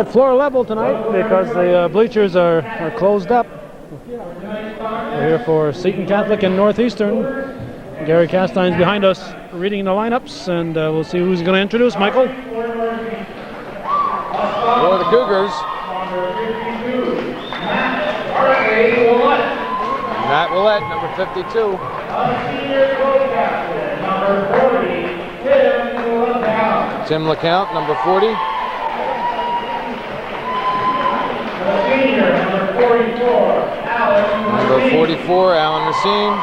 at floor level tonight because the bleachers are closed up. We're here for Seton Catholic and Northeastern. Gary Castine's behind us reading the lineups, and we'll see who's going to introduce. Michael? For the Cougars, Matt Willett, number 52. Tim LeCount, number 40. Number 44, Alan Racine.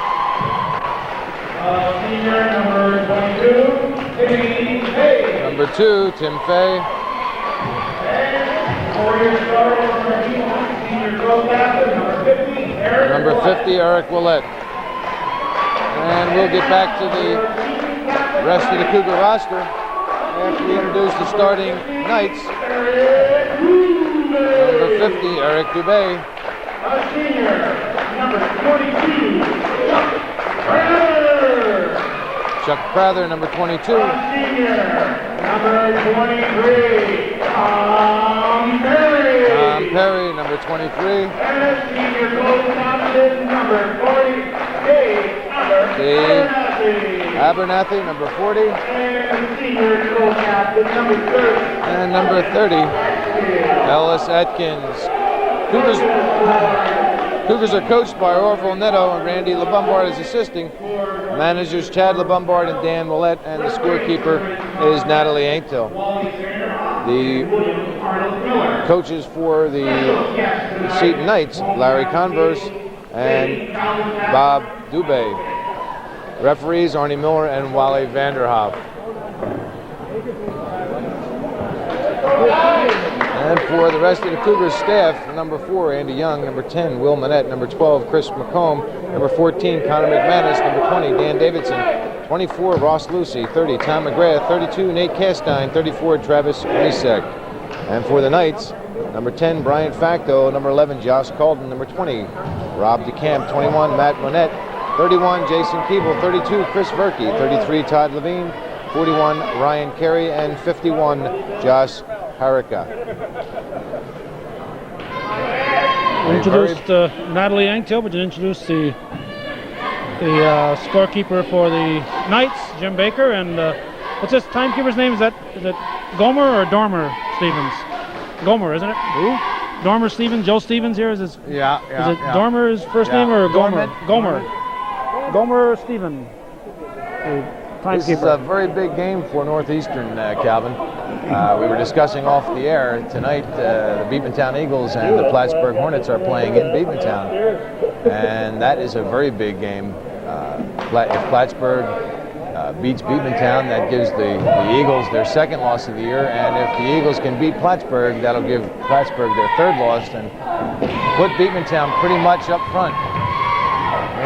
Number 2, Tim Fay. Number 50, Eric Willett. And we'll get back to the rest of the Cougar roster after we introduce the starting Knights. Number 50, Eric Dubé. Chuck Prather, number 22. Number 23, Tom Perry, number 23. And senior gold captain, number 40, Dave Abernathy, number 40. And senior gold captain, number 30. And number 30, Ellis Atkins. Cougars are coached by Orville Netto and Randy LeBombard is assisting. Managers Chad LeBombard and Dan Willett, and the scorekeeper is Natalie Anktil. The coaches for the Seton Knights, Larry Converse and Bob Dubé. Referees Arnie Miller and Wally Vanderhoff. And for the rest of the Cougars staff, number 4, Andy Young, number 10, Will Manette, number 12, Chris McComb, number 14, Connor McManus, number 20, Dan Davidson, 24, Ross Lucy, 30, Tom McGrath, 32, Nate Castine, 34, Travis Risek. And for the Knights, number 10, Brian Facto, number 11, Josh Calden, number 20, Rob DeCamp, 21, Matt Monette, 31, Jason Keeble, 32, Chris Verkey, 33, Todd Levine, 41, Ryan Carey, and 51, Josh Harika. We introduced Natalie Anktil, but you introduced the scorekeeper for the Knights, Jim Baker, and what's this timekeeper's name? Is it Gomer or Dormer Stevens? Gomer, isn't it? Who? Dormer Stevens. Joe Stevens here is his. Yeah. Is it Dormer's first name or Gomer? Gomer Stevens. This is a very big game for Northeastern, Calvin. We were discussing off the air tonight. The Beavertown Eagles and the Plattsburgh Hornets are playing in Beavertown, and that is a very big game. If Plattsburgh beats Beavertown, that gives the Eagles their second loss of the year, and if the Eagles can beat Plattsburgh, that'll give Plattsburgh their third loss and put Beavertown pretty much up front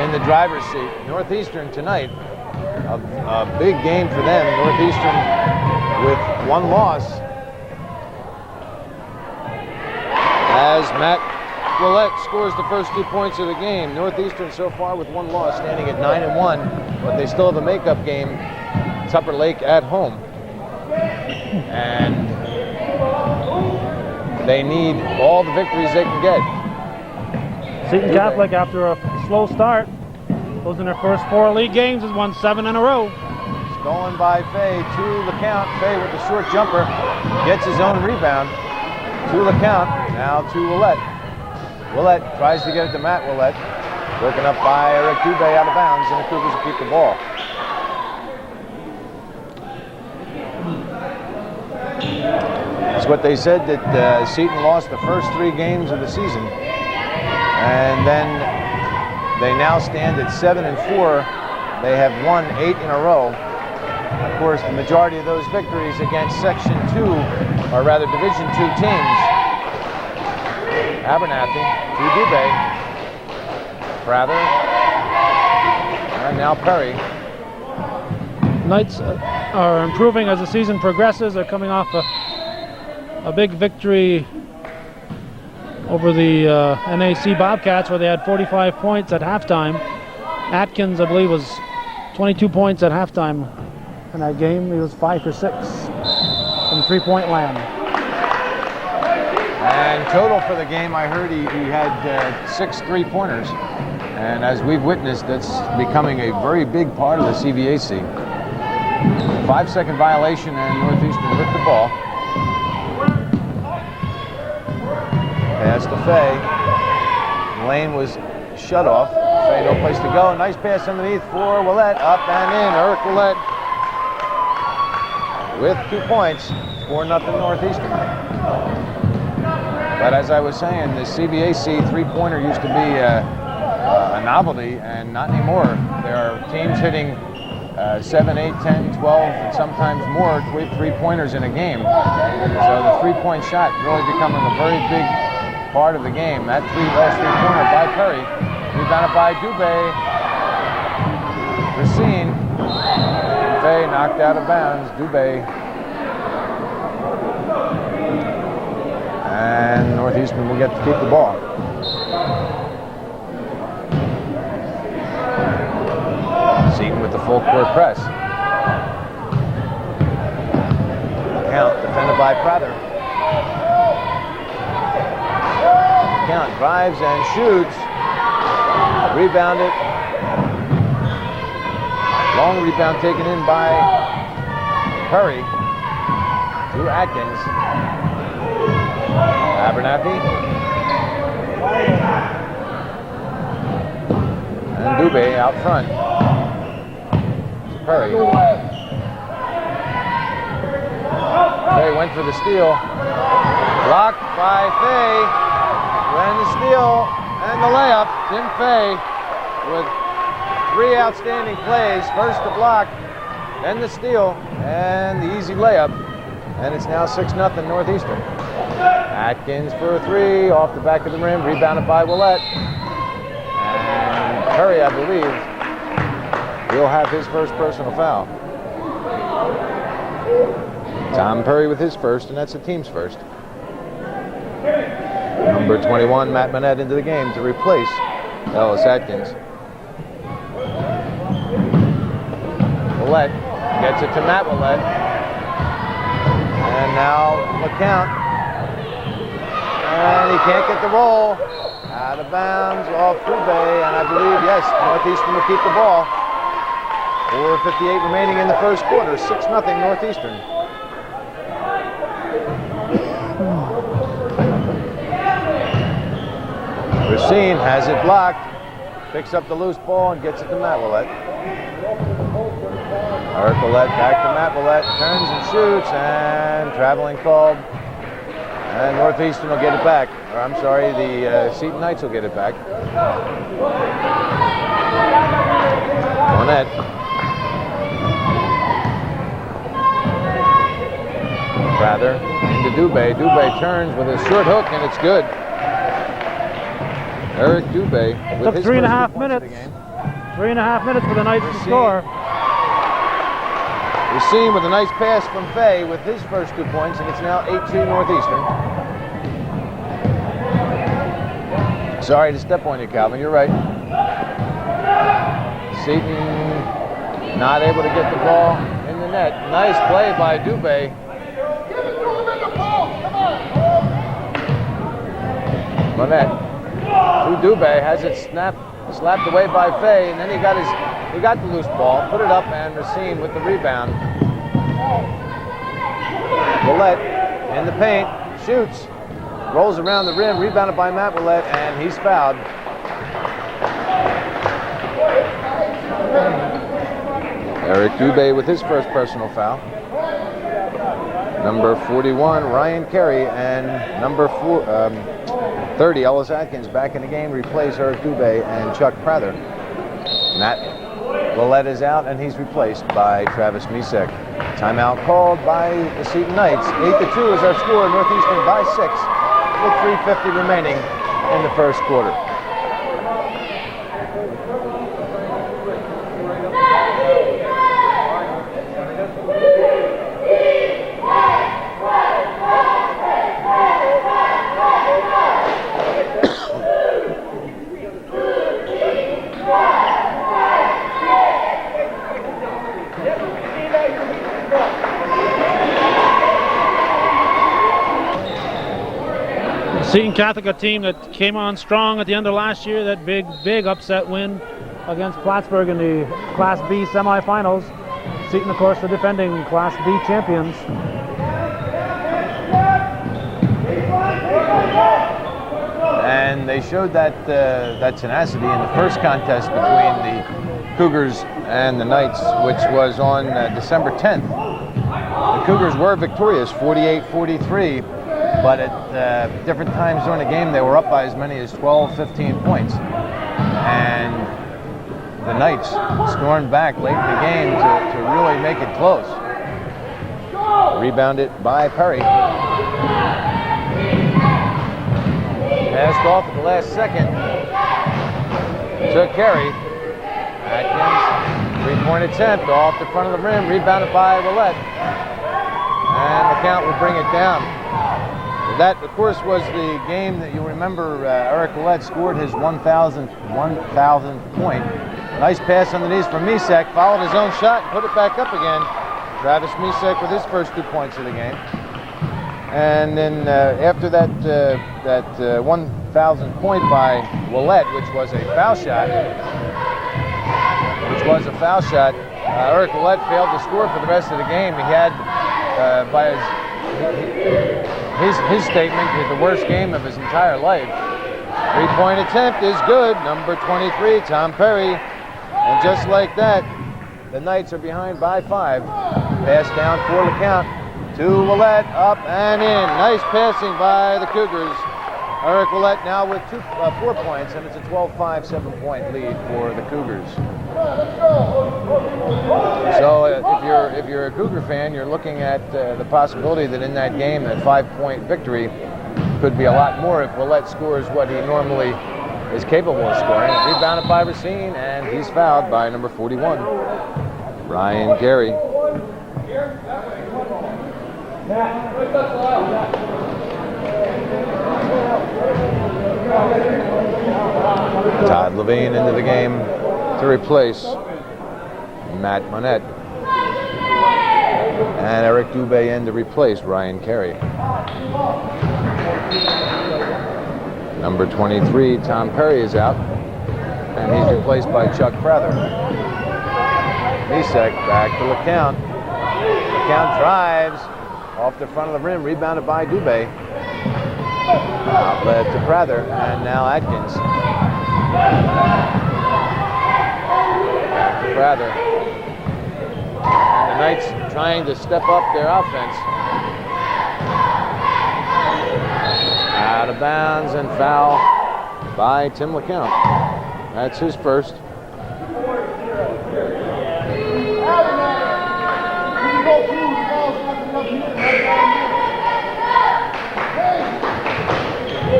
in the driver's seat. Northeastern tonight, a big game for them. Northeastern with one loss, as Matt Willett scores the first 2 points of the game. Northeastern so far with one loss, standing at 9-1, but they still have a makeup game, Tupper Lake at home, and they need all the victories they can get. Seton Catholic, after a slow start, those in their first 4 league games, has won 7 in a row. Stolen by Fay to LeCount. Fay with the short jumper gets his own rebound. To LeCount, now to Willett. Willett tries to get it to Matt Willett. Broken up by Eric Dubé out of bounds, and the Cougars will keep the ball. That's what they said, that Seton lost the first 3 games of the season. And then they now stand at 7-4. They have won 8 in a row. Of course, the majority of those victories against Section 2, or rather Division 2 teams. Abernathy to Dubé, Prather, and now Perry. Knights are improving as the season progresses. They're coming off a big victory over the NAC Bobcats, where they had 45 points at halftime. Atkins, I believe, was 22 points at halftime in that game. He was 5 for 6 from 3-point land. And total for the game, I heard he had 6 3-pointers. And as we've witnessed, that's becoming a very big part of the CVAC. 5-second violation, and Northeastern with the ball. Pass to Fay. Lane was shut off. Fay no place to go. Nice pass underneath for Willett. Up and in. Eric Willett with 2 points. 4-0 Northeastern. But as I was saying, the CVAC 3-pointer used to be a novelty, and not anymore. There are teams hitting 7, 8, 10, 12, and sometimes more 3-pointers in a game. So the 3-point shot really becoming a very big part of the game. That last 3-pointer by Perry, rebounded by Dubé. Racine, Fay knocked out of bounds. Dubé. And Northeastern will get to keep the ball. Seton with the full court press. Count defended by Prather. Count drives and shoots. Rebounded. Long rebound taken in by Perry to Atkins. Abernathy. And Dubé out front. Perry. Fay went for the steal. Blocked by Fay. And the steal and the layup. Tim Fay with 3 outstanding plays. First the block, then the steal, and the easy layup. And it's now 6-0 Northeastern. Atkins for a 3 off the back of the rim, rebounded by Willett. And Perry, I believe, will have his first personal foul. Tom Perry with his first, and that's the team's first. Number 21, Matt Manette, into the game to replace Ellis Atkins. Willett gets it to Matt Willett. And now LeCount. And he can't get the roll. Out of bounds off Dubé, and I believe, yes, Northeastern will keep the ball. 4:58 remaining in the first quarter. 6-0 Northeastern. Racine has it blocked. Picks up the loose ball and gets it to Matt Willett. Eric Willett back to Matt Willett. Turns and shoots, and traveling called. And Northeastern will get it back. Or I'm sorry, the Seton Knights will get it back. Monette. Rather into Dubé. Dubé turns with a short hook, and it's good. Eric Dubé with his 3.5 minutes. 3.5 minutes for the Knights to score. Racine with a nice pass from Fay with his first 2 points, and it's now 8-2 Northeastern. Sorry to step on you, Calvin. You're right. Seton not able to get the ball in the net. Nice play by Dubé. Monette to Dubé, has it slapped away by Fay, and then he got the loose ball, put it up, and Racine with the rebound. Willett in the paint, shoots, rolls around the rim, rebounded by Matt Willett, and he's fouled. Eric Dubé with his first personal foul. Number 41, Ryan Carey, and number 30, Ellis Atkins back in the game, replace Eric Dubé and Chuck Prather. Matt Willett is out, and he's replaced by Travis Misek. Timeout called by the Seton Knights. 8-2 is our score. Northeastern by 6 with 3:50 remaining in the first quarter. Seton Catholic, a team that came on strong at the end of last year, that big upset win against Plattsburgh in the Class B semifinals. Seton, of course, the defending Class B champions. And they showed that tenacity in the first contest between the Cougars and the Knights, which was on December 10th. The Cougars were victorious, 48-43, but at different times during the game, they were up by as many as 12, 15 points. And the Knights stormed back late in the game to really make it close. Rebounded by Perry. Passed off at the last second to Carey. Atkins, three-point attempt off the front of the rim, rebounded by Willett. And the count will bring it down. That, of course, was the game that you remember Eric Willett scored his 1,000th point. Nice pass on the knees from Misek, followed his own shot and put it back up again. Travis Misek with his first 2 points of the game. And then after that 1,000th point by Willett, which was a foul shot, Eric Willett failed to score for the rest of the game. He had, by his statement, the worst game of his entire life. Three-point attempt is good. Number 23, Tom Perry. And just like that, the Knights are behind by 5. Pass down for the count to Willett, up and in. Nice passing by the Cougars. Eric Willett now with 4 points, and it's a 12-5, 7-point lead for the Cougars. So if you're a Cougar fan, you're looking at the possibility that in that game, that 5-point victory could be a lot more if Willett scores what he normally is capable of scoring. Rebounded by Racine, and he's fouled by number 41, Ryan Carey. Todd Levine into the game to replace Matt Monette. And Eric Dubé in to replace Ryan Carey. Number 23, Tom Perry, is out, and he's replaced by Chuck Prather. Misek back to LeCount. LeCount drives off the front of the rim, rebounded by Dubé. Outlet to Prather, and now Atkins. Back to Prather. And the Knights trying to step up their offense. Out of bounds and foul by Tim LeCount. That's his first.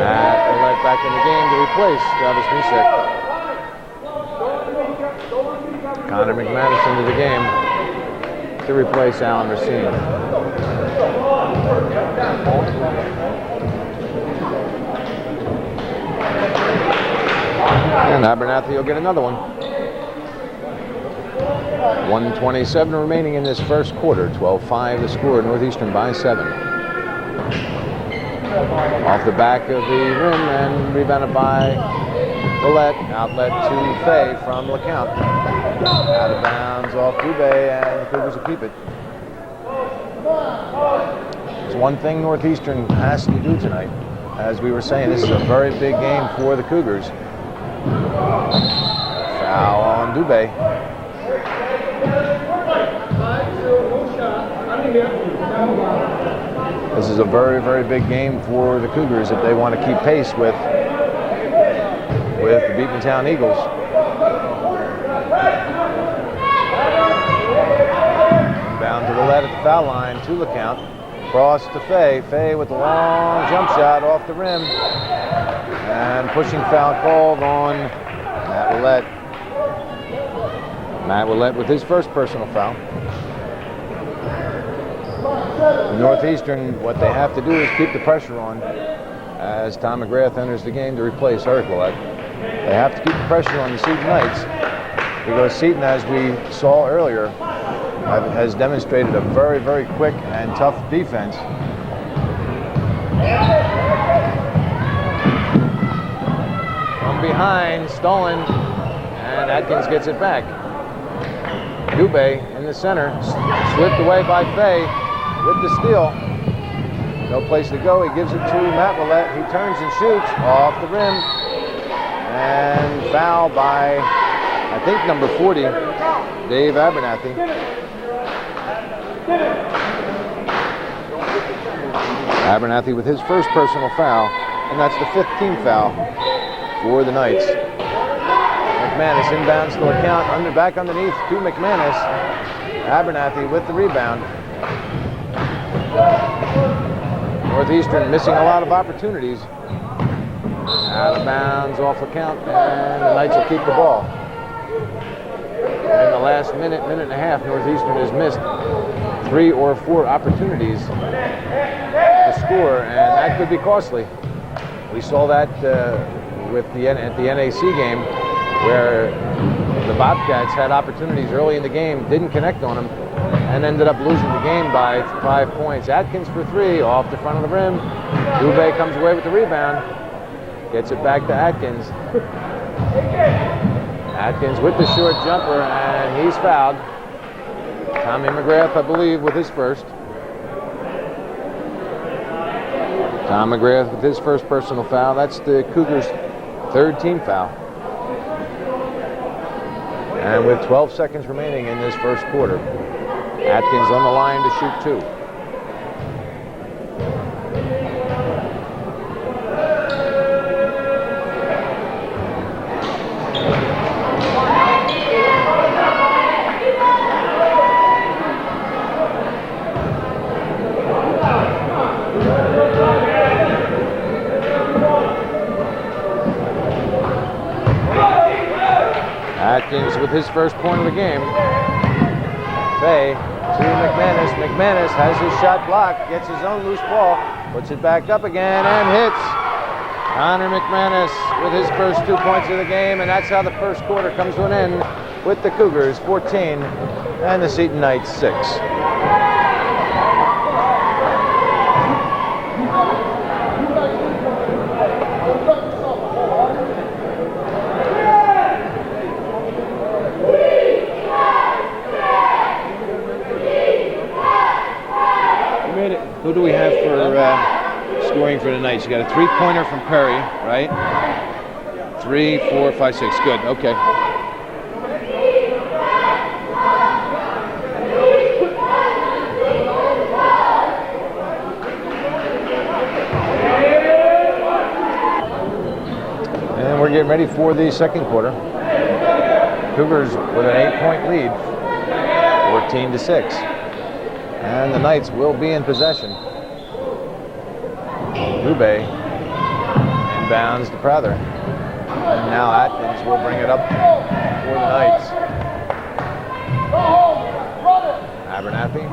Matt Willett back in the game to replace Travis Misek. Connor McManus into the game to replace Alan Racine. And Abernathy will get another one. 1:27 remaining in this first quarter. 12-5 the score. Northeastern by 7. Off the back of the rim and rebounded by Willett. Outlet to Fay from LeCount. Out of bounds off Dubé, and the Cougars will keep it. There's one thing Northeastern has to do tonight. As we were saying, this is a very big game for the Cougars. Foul on Dubé. This is a very, very big game for the Cougars if they want to keep pace with the Beatontown Eagles. Down to the lead at the foul line to LeCount. Cross to Fay. Fay with a long jump shot off the rim. And pushing foul called on Matt Willett. Matt Willett with his first personal foul. Northeastern, what they have to do is keep the pressure on as Tom McGrath enters the game to replace Eric Willett. They have to keep the pressure on the Seton Knights because Seton, as we saw earlier, has demonstrated a very, very quick and tough defense. From behind, stolen, and Atkins gets it back. Dubé in the center, slipped away by Fay with the steal. No place to go, he gives it to Matt Willett. He turns and shoots off the rim. And foul by, I think, number 40, Dave Abernathy. Abernathy with his first personal foul, and that's the 5th team foul for the Knights. McManus inbounds to account, back underneath to McManus. Abernathy with the rebound. Northeastern missing a lot of opportunities. Out of bounds, off the count, and the Knights will keep the ball. In the last minute and a half, Northeastern has missed 3 or 4 opportunities to score, and that could be costly. We saw that at the NAC game, where the Bobcats had opportunities early in the game, didn't connect on them, and ended up losing the game by 5 points. Atkins for 3, off the front of the rim. Dubé comes away with the rebound. Gets it back to Atkins. Atkins with the short jumper, and he's fouled. Tommy McGrath, I believe, with his first. Tom McGrath with his first personal foul. That's the Cougars' 3rd team foul. And with 12 seconds remaining in this first quarter, Atkins on the line to shoot 2. Atkins with his first point of the game. Fay to McManus. McManus has his shot blocked, gets his own loose ball, puts it back up again, and hits. Connor McManus with his first 2 points of the game, and that's how the first quarter comes to an end with the Cougars 14 and the Seton Knights 6. Who do we have for scoring for the Knights? You got a 3-pointer from Perry, right? 3, 4, 5, 6. Good. Okay. And we're getting ready for the second quarter. Cougars with an 8-point lead, 14-6. And the Knights will be in possession. Dubé inbounds to Prather. And now Atkins will bring it up for the Knights. Abernathy.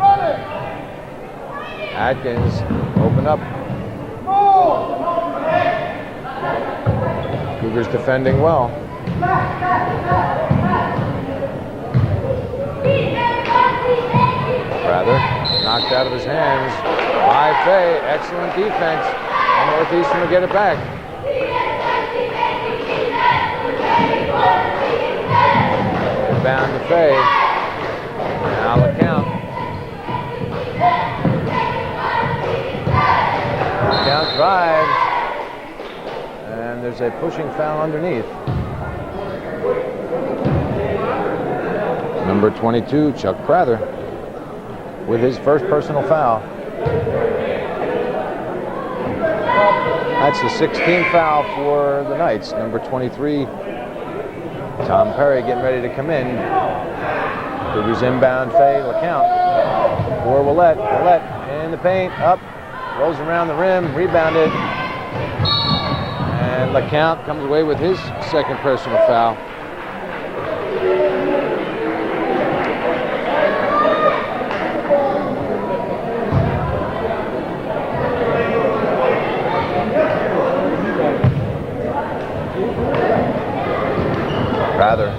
Atkins open up. Cougars defending well. Prather knocked out of his hands by Fay. Excellent defense. And Northeastern will get it back. Inbound to Fay. Now LeCount. LeCount drives. And there's a pushing foul underneath. Number 22, Chuck Prather, with his first personal foul. That's the 16th foul for the Knights. Number 23, Tom Perry, getting ready to come in. Cougars inbound, Fay, LeCount for Willett. Willett in the paint, up, rolls around the rim, rebounded. And LeCount comes away with his second personal foul. Rather,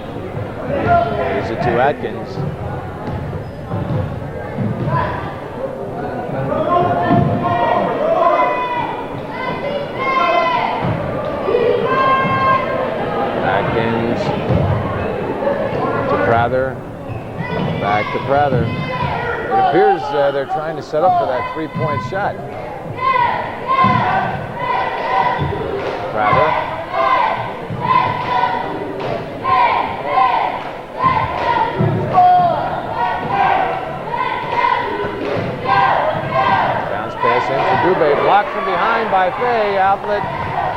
gives it to Atkins. Atkins to Prather. Back to Prather. It appears they're trying to set up for that three-point shot. Prather. Bounce pass in for Dubé. Blocked from behind by Fay. Outlet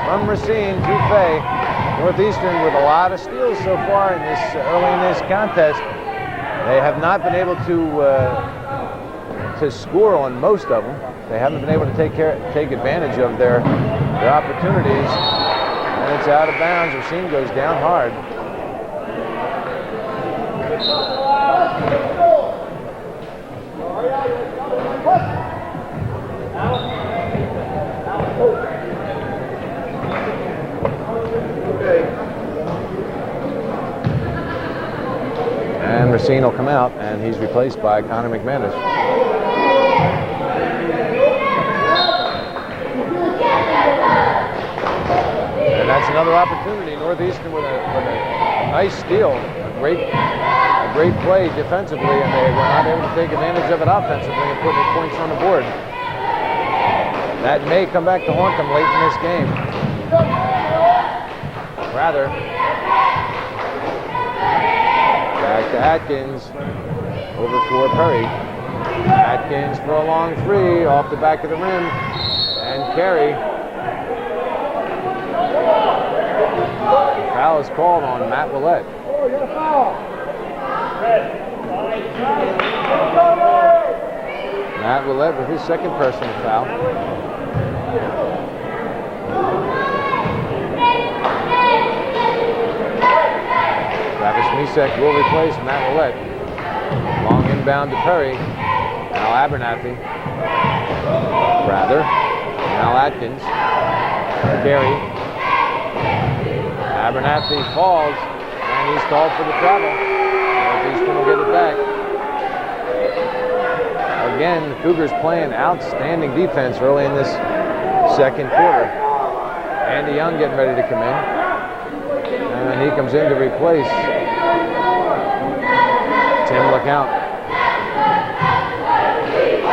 from Racine to Fay. Northeastern with a lot of steals so far in this early in this contest. They have not been able to score on most of them. They haven't been able to take advantage of their opportunities. And it's out of bounds. Racine goes down hard. And Racine will come out, and he's replaced by Connor McManus. And that's another opportunity. Northeastern with a nice steal, a great play defensively, and they were not able to take advantage of it offensively and put their points on the board. That may come back to haunt them late in this game. Rather. Back to Atkins, over for Perry. Atkins for a long three, off the back of the rim, and Carey. Foul is called on Matt Willett. Matt Willett with his second personal foul. Travis Misek will replace Matt Willett. Long inbound to Perry. Now Abernathy. Now Atkins. Carey. Abernathy falls, and he's called for the travel. Northeastern will get it back. Again, the Cougars playing outstanding defense early in this second quarter. Andy Young getting ready to come in. And he comes in to replace Tim LeCount.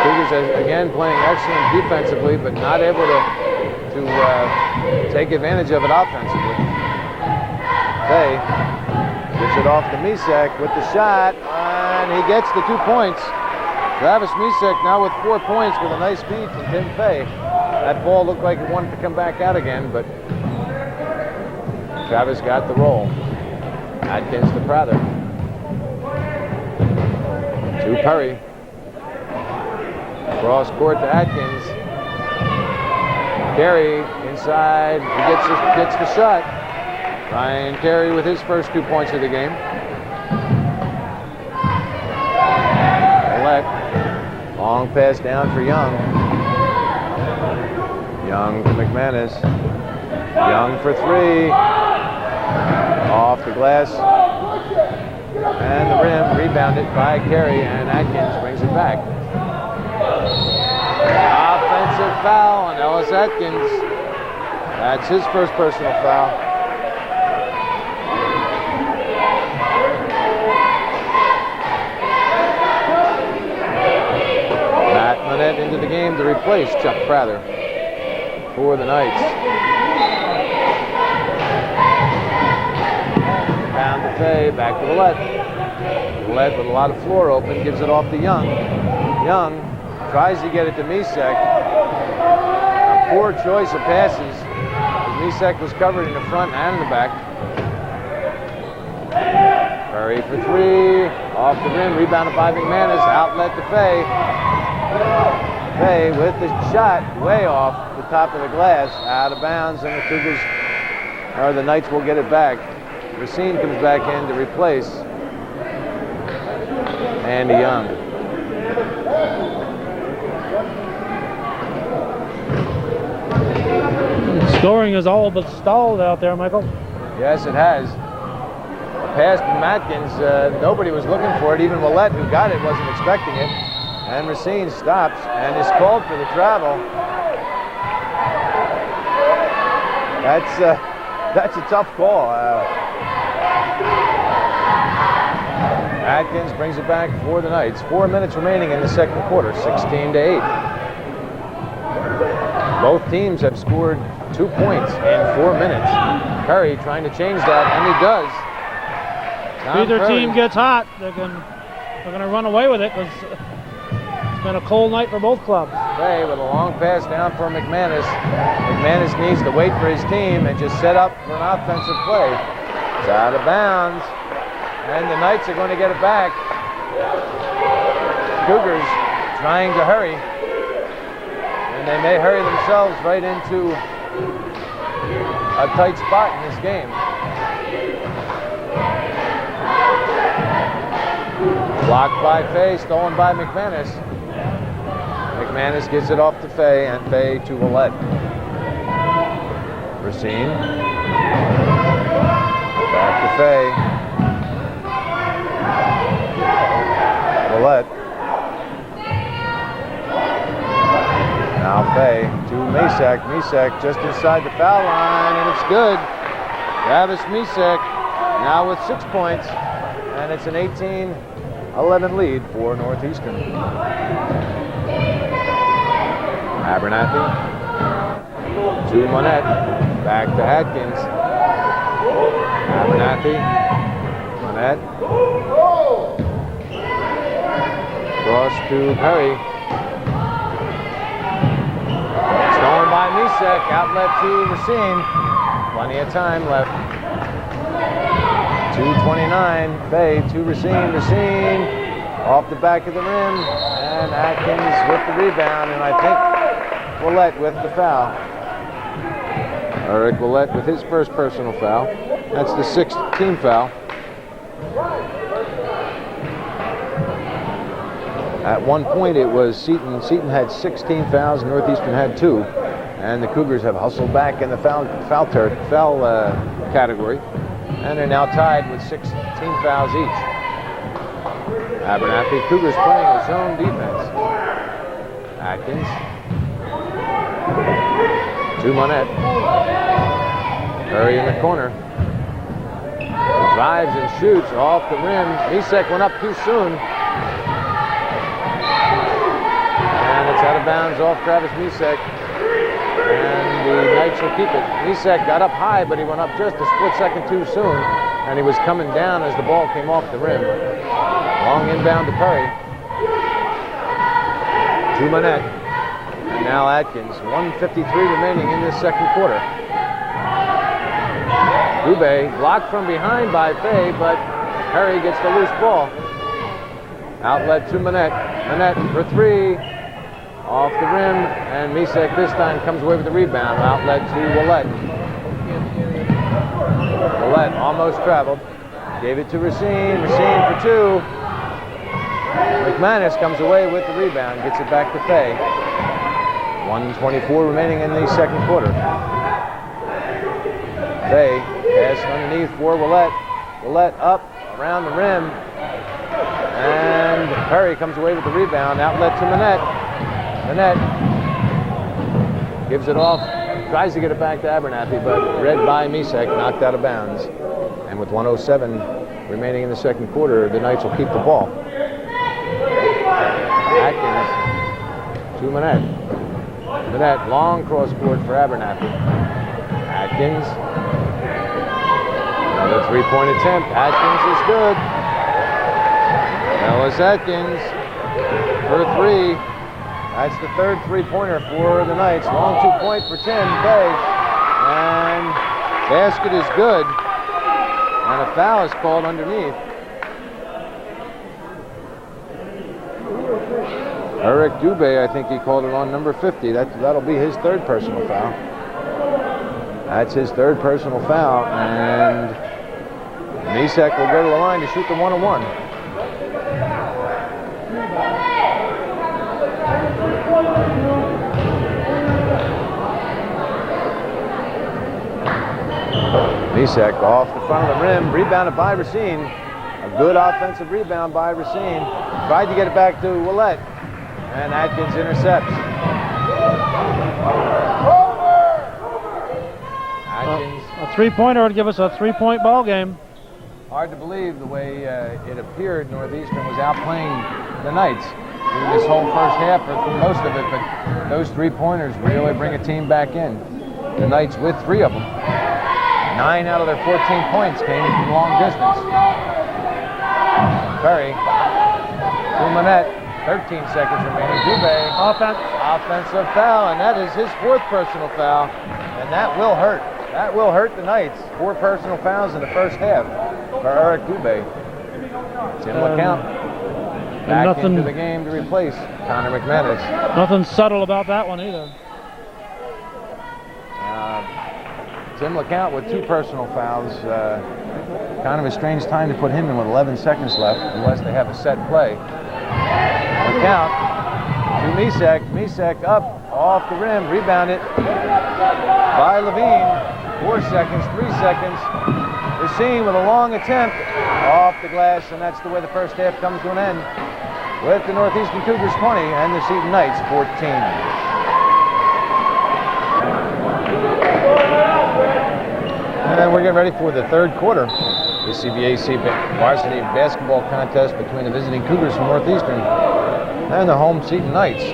Cougars again playing excellent defensively, but not able to take advantage of it offensively. Fay gives it off to Misek with the shot, and he gets the 2 points. Travis Misek now with 4 points with a nice feed from Tim Fay. That ball looked like it wanted to come back out again, but Travis got the roll. Atkins to Prather. To Perry. Cross court to Atkins. Carey inside. He gets the shot. Ryan Carey with his first 2 points of the game. Collect. Long pass down for Young. Young to McManus. Young for three. Off the glass. And the rim rebounded by Carey, and Atkins brings it back. Offensive foul on Ellis Atkins. That's his first personal foul. Matt Manette into the game to replace Chuck Prather for the Knights. Down to Fay, back to Willett. Willett with a lot of floor open, gives it off to Young. Young tries to get it to Misek. A poor choice of passes. Misek was covered in the front and in the back. Perry for three, off the rim, rebounded by McManus, outlet to Fay. Fay with the shot way off the top of the glass, out of bounds, and the Cougars, or the Knights will get it back. Racine comes back in to replace Andy Young. Scoring is all but stalled out there, Michael. Yes, it has. A pass from Atkins, nobody was looking for it. Even Willett, who got it, wasn't expecting it. And Racine stops and is called for the travel. That's a tough call. Atkins brings it back for the Knights. 4 minutes remaining in the second quarter, 16-8. Both teams have scored 2 points in 4 minutes. Perry trying to change that, and he does. Either team gets hot, they're going to run away with it because it's been a cold night for both clubs. Fay with a long pass down for McManus. McManus needs to wait for his team and just set up for an offensive play. It's out of bounds, and the Knights are going to get it back. Cougars trying to hurry, and they may hurry themselves right into a tight spot in this game. Blocked by Fay, stolen by McManus. McManus gives it off to Fay, and Fay to Willett. Racine. Back to Fay. Willett. Now Fay to Misek. Misek just inside the foul line, and it's good. Travis Misek now with 6 points, and it's an 18-11 lead for Northeastern. Abernathy to Monette, back to Atkins. Abernathy, Monette, cross to Perry. Stolen by Misek, outlet to Racine. Plenty of time left. 2:29, Fay to Racine. Racine off the back of the rim, and Atkins with the rebound, and I think Willett with the foul. Eric Willett with his first personal foul. That's the 6th team foul. At one point it was Seton. Seton had 16 fouls, Northeastern had 2. And the Cougars have hustled back in the foul category. And they're now tied with 16 fouls each. Abernathy, Cougars playing a zone defense. Atkins. To Monette. Perry in the corner. Drives and shoots off the rim. Misek went up too soon. And it's out of bounds off Travis Misek. And the Knights will keep it. Misek got up high, but he went up just a split second too soon. And he was coming down as the ball came off the rim. Long inbound to Perry. To Monette. And now Atkins. 1:53 remaining in this second quarter. Dubé blocked from behind by Fay, but Perry gets the loose ball. Outlet to Monette. Monette for 3. Off the rim, and Misek this time comes away with the rebound. Outlet to Willett. Willett almost traveled. Gave it to Racine. Racine for 2. McManus comes away with the rebound. Gets it back to Fay. 1:24 remaining in the second quarter. Fay pass underneath for Willett. Willett up around the rim. And Perry comes away with the rebound. Outlet to Monette. Monette gives it off, tries to get it back to Abernathy, but read by Misek, knocked out of bounds. And with 1:07 remaining in the second quarter, the Knights will keep the ball. Atkins to Monette. Monette, long cross court for Abernathy. Atkins. Another 3-point attempt. Atkins is good. Ellis Atkins for 3. That's the third 3-pointer for the Knights. Long 2-point for Tim Fay. And basket is good. And a foul is called underneath. Eric Dubé, I think he called it on number 50. That'll be his third personal foul. That's his third personal foul. And Misek will go to the line to shoot the 1-on-1. Misek off the front of the rim, rebounded by Racine. A good offensive rebound by Racine. Tried to get it back to Willett, and Atkins intercepts. Atkins. A three-pointer would give us a 3-point ball game. Hard to believe the way it appeared Northeastern was outplaying the Knights through this whole first half, or through most of it, but those 3-pointers really bring a team back in. The Knights with 3 of them. 9 out of their 14 points came from long distance. Perry to Manette, 13 seconds remaining. Dubé, offensive foul, and that is his 4th personal foul, and that will hurt. That will hurt the Knights. 4 personal fouls in the first half for Eric Dubé. Tim LeCount back into the game to replace Connor McManus. Nothing subtle about that one either. Tim LeCount with 2 personal fouls. Kind of a strange time to put him in with 11 seconds left, unless they have a set play. LeCount to Misek. Misek up off the rim, rebounded by Levine. 4 seconds, 3 seconds. Racine with a long attempt off the glass, and that's the way the first half comes to an end, with the Northeastern Cougars 20 and the Seton Knights 14. And we're getting ready for the third quarter. The CBAC varsity basketball contest between the visiting Cougars from Northeastern and the home Seton Knights.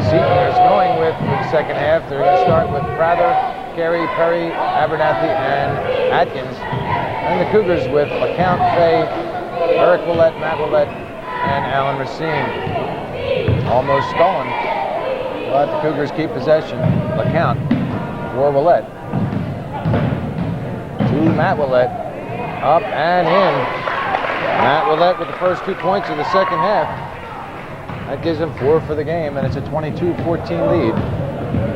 Seton is going with the second half. They're going to start with Prather, Carey, Perry, Abernathy, and Atkins. And the Cougars with LeCount, Fay, Eric Willett, Matt Willett, and Alan Racine. Almost stolen, but the Cougars keep possession. LeCount for Willett. To Matt Willett. Up and in. Matt Willett with the first 2 points of the second half. That gives him 4 for the game, and it's a 22-14 lead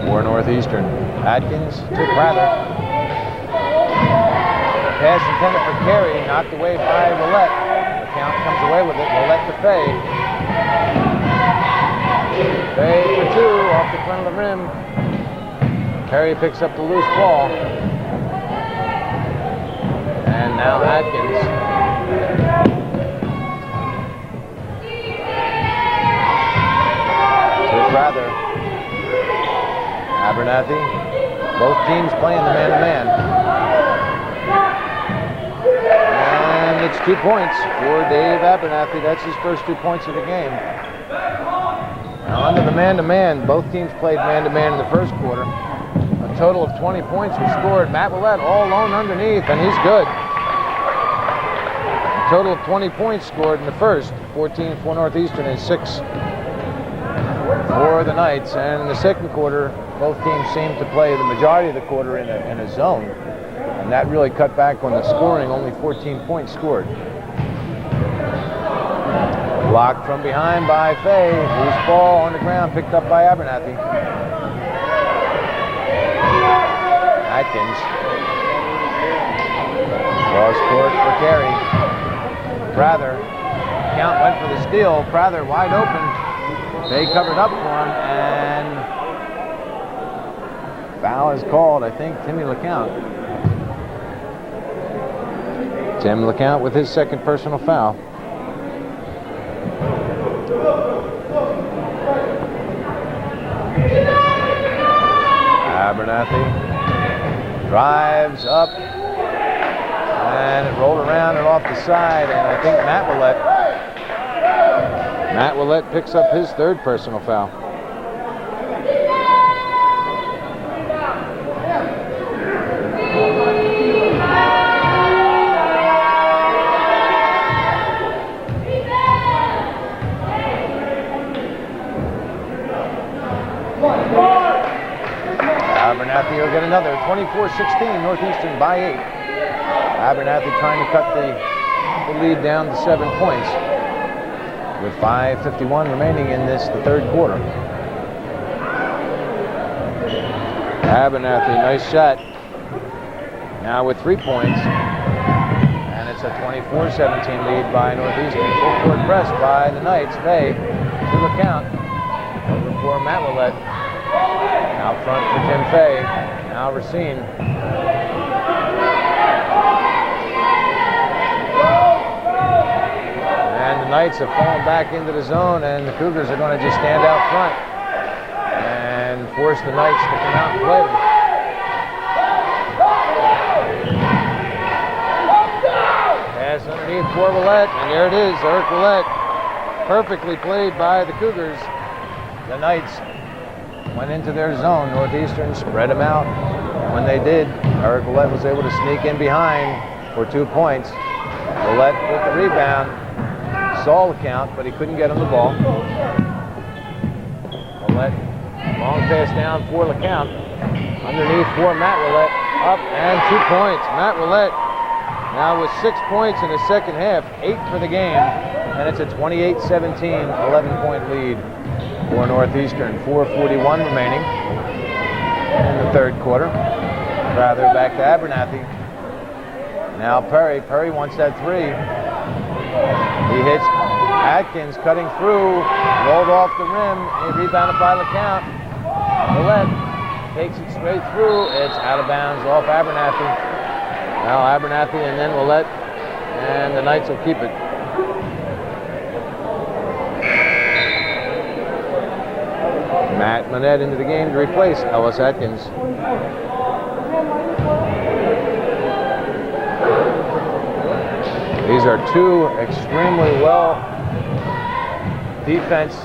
for Northeastern. Atkins to Prather. Pass intended for Carey, knocked away by Willett. The count comes away with it. Willett to Fay. Fay for 2 off the front of the rim. Carey picks up the loose ball. And now Atkins. To Prather. Abernathy. Both teams playing the man-to-man. And it's 2 points for Dave Abernathy. That's his first 2 points of the game. Now under the man-to-man, both teams played man-to-man in the first quarter. A total of 20 points were scored. Matt Willett all alone underneath, and he's good. A total of 20 points scored in the first. 14 for Northeastern and 6 for the Knights. And in the second quarter, both teams seemed to play the majority of the quarter in a zone. And that really cut back on the scoring, only 14 points scored. Blocked from behind by Fay. Loose ball on the ground, picked up by Abernathy. Atkins. Cross court for Carey. Prather. Count went for the steal. Prather wide open. They covered up for him, and foul is called, I think, Timmy LeCount. Tim LeCount with his second personal foul. Abernathy drives up, and it rolled around and off the side, and I think Matt Willett picks up his third personal foul. Abernathy will get another. 24-16, Northeastern by 8. Abernathy trying to cut the lead down to 7 points with 5:51 remaining in the third quarter. Abernathy, nice shot. Now with 3 points, and it's a 24-17 lead by Northeastern. Full court press by the Knights. Fay to LeCount. Over for Matt Willett. Out front for Tim Fay. Now Racine. And the Knights have fallen back into the zone, and the Cougars are going to just stand out front and force the Knights to come out and play them. underneath for Willett, and there it is, Eric Willett. Perfectly played by the Cougars. The Knights went into their zone. Northeastern spread them out. When they did, Eric Willett was able to sneak in behind for 2 points. Willett with the rebound. Saw the count, but he couldn't get him the ball. Willett, long pass down for the count. Underneath for Matt Willett. Up and 2 points. Matt Willett now with 6 points in the second half, 8 for the game, and it's a 28-17, 11-point lead for Northeastern. 4:41 remaining in the third quarter. Rather back to Abernathy. Now Perry. Perry wants that three. He hits Atkins cutting through, rolled off the rim, and rebounded by LeCount. Willett takes it straight through. It's out of bounds off Abernathy. Now Abernathy and then Willett, and the Knights will keep it. Matt Monette into the game to replace Ellis Atkins. These are two extremely well defensed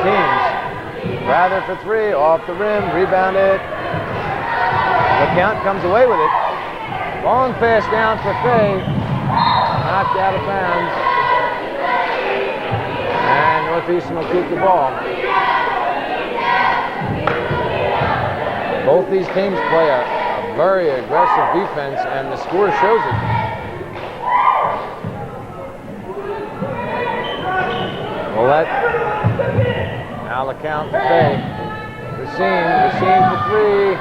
teams. Rather for three, off the rim, rebounded. LeCount comes away with it. Long pass down for Fay. Knocked out of bounds. And Northeastern will keep the ball. Both these teams play a very aggressive defense, and the score shows it. Willett. Now LeCount for Fay. Racine for three.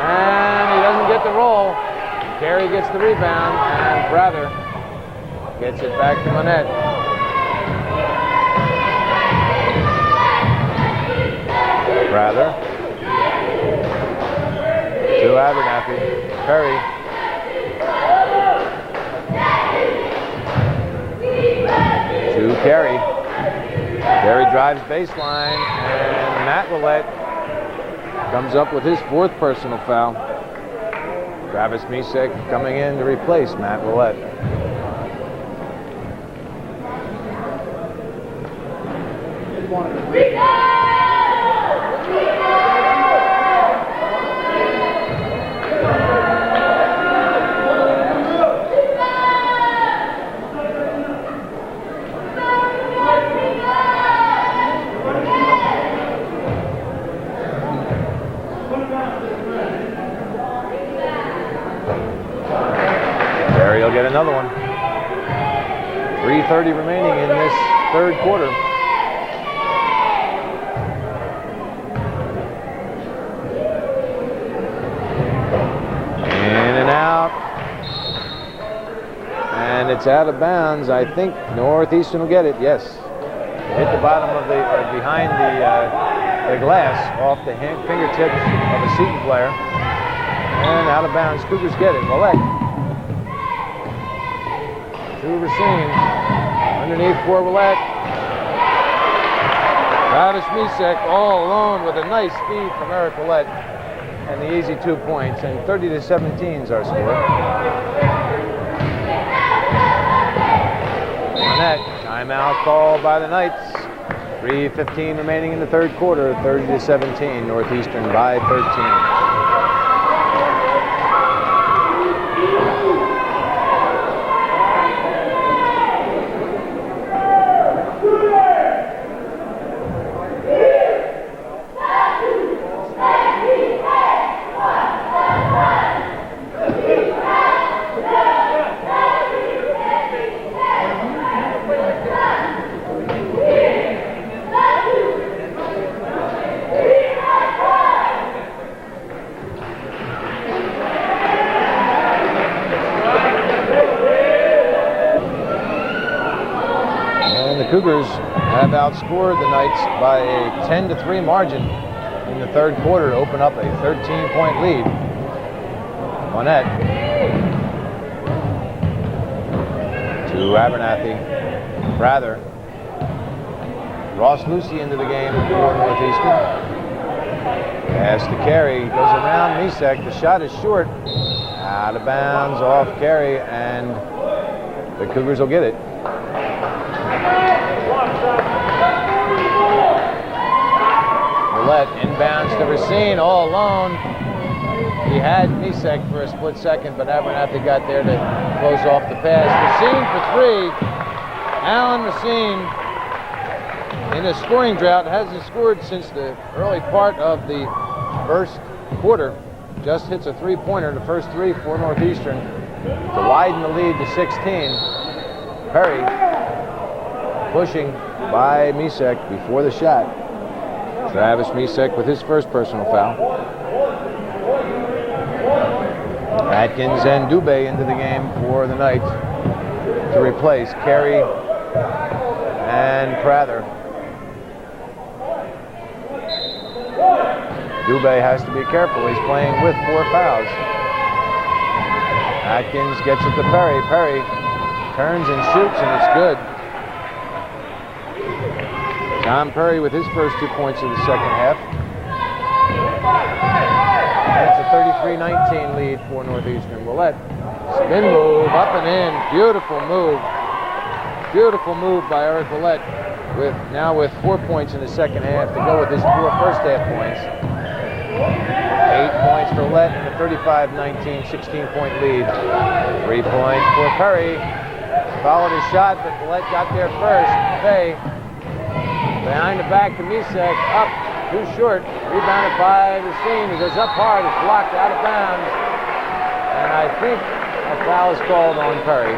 And he doesn't get the roll. Carey gets the rebound, and Prather gets it back to Monette. Prather to Abernathy. Perry. To Carey. Carey drives baseline, and Matt Willett comes up with his fourth personal foul. Travis Misek coming in to replace Matt Willett. He'll get another one. 3:30 remaining in this third quarter. In and out. And it's out of bounds. I think Northeastern will get it. Yes. Hit the bottom of the, behind the glass off the fingertips of a Seton player. And out of bounds. Cougars get it. Willett. To Racine, underneath for Willett. Travis Misek all alone with a nice feed from Eric Willett, and the easy 2 points, and 30-17 is our score. Monette, timeout called by the Knights. 3:15 remaining in the third quarter, 30-17, Northeastern by 13. Cougars have outscored the Knights by a 10-3 margin in the third quarter to open up a 13-point lead. Monette to Abernathy. Prather. Ross Lucy into the game for Northeastern. Pass to Carey. Goes around Misek. The shot is short. Out of bounds off Carey, and The Cougars will get it. Roulette inbounds to Racine, all alone. He had Misek for a split second, but Abernathy got there to close off the pass. Racine for three. Alan Racine, in a scoring drought, hasn't scored since the early part of the first quarter. Just hits a three-pointer, the first three for Northeastern, to widen the lead to 16. Perry pushing by Misek before the shot. Travis Misek with his first personal foul. Atkins and Dubé into the game for the Knights to replace Carey and Prather. Dubé has to be careful. He's playing with 4 fouls. Atkins gets it to Perry. Perry turns and shoots, and it's good. Tom Perry with his first 2 points of the second half. That's a 33-19 lead for Northeastern. Willett, spin move, up and in. Beautiful move. Beautiful move by Eric Willett, now with 4 points in the second half to go with his 4 first half points. 8 points for Willett and a 35-19, 16-point lead. 3 points for Perry. Followed his shot, but Willett got there first. Fay behind the back to Misek, up, too short. Rebounded by Racine. He goes up hard, it's blocked out of bounds. And I think a foul is called on Perry.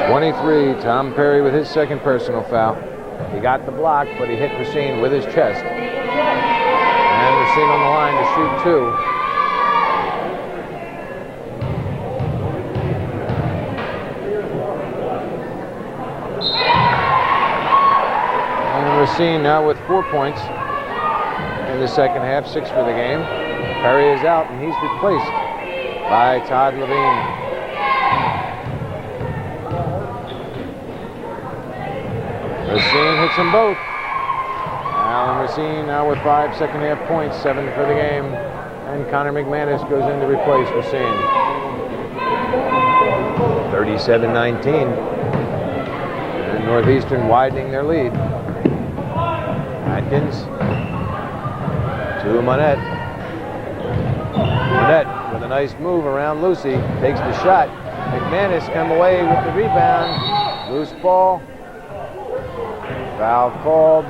23, Tom Perry with his second personal foul. He got the block, but he hit Racine with his chest. And Racine on the line to shoot 2. And Racine now with 4 points in the second half, 6 for the game. Perry is out, and he's replaced by Todd Levine. Racine hits them both. Alan Racine now with 5 second half points, 7 for the game. And Connor McManus goes in to replace Racine. 37-19. And Northeastern widening their lead. Atkins to Monette. Monette with a nice move around Lucy. Takes the shot. McManus come away with the rebound. Loose ball. Foul called.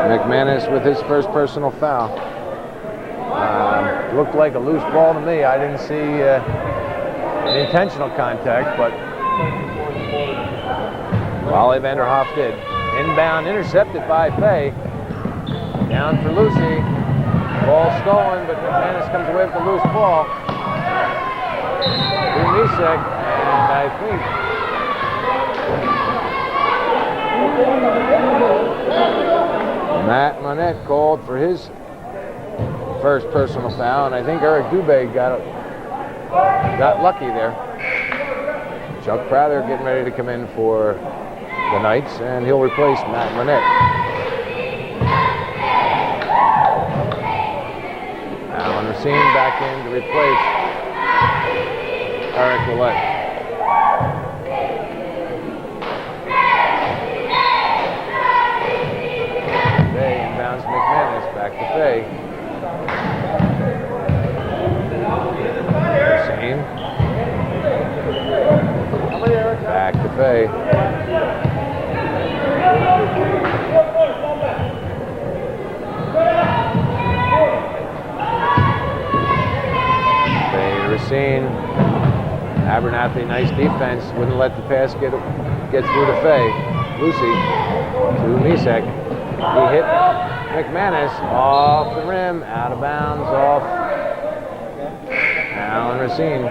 McManus with his first personal foul. Looked like a loose ball to me. I didn't see an intentional contact, but Wally Vanderhoff did. Inbound intercepted by Fay. Down for Lucy. Ball stolen, but McManus comes away with the loose ball. To Misek, and I think Matt Monette called for his first personal foul, and I think Eric Dubé got lucky there. Chuck Prather getting ready to come in for the Knights, and he'll replace Matt Monette. Alan Racine back in to replace Eric Willett. McManus back to Fay. Racine. Back to Fay. Fay to Racine. Abernathy, nice defense. Wouldn't let the pass get through to Fay. Lucy to Misek. He hit McManus off the rim, out of bounds, off Alan Racine.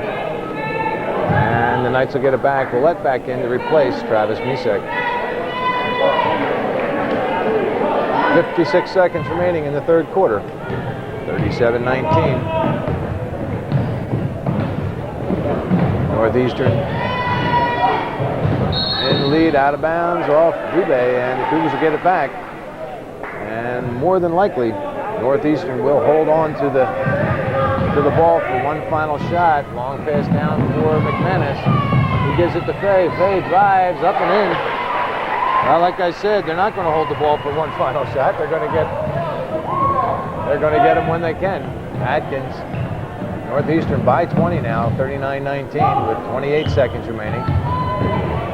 And the Knights will get it back. We'll let back in to replace Travis Misek. 56 seconds remaining in the third quarter. 37-19. Northeastern in the lead, out of bounds, off Dubé, and the Cougars will get it back. And more than likely, Northeastern will hold on to the ball for one final shot. Long pass down for McManus. He gives it to Fay. Fay drives up and in. Well, like I said, they're not going to hold the ball for one final shot. They're going to get them when they can. Atkins, Northeastern by 20 now, 39-19 with 28 seconds remaining.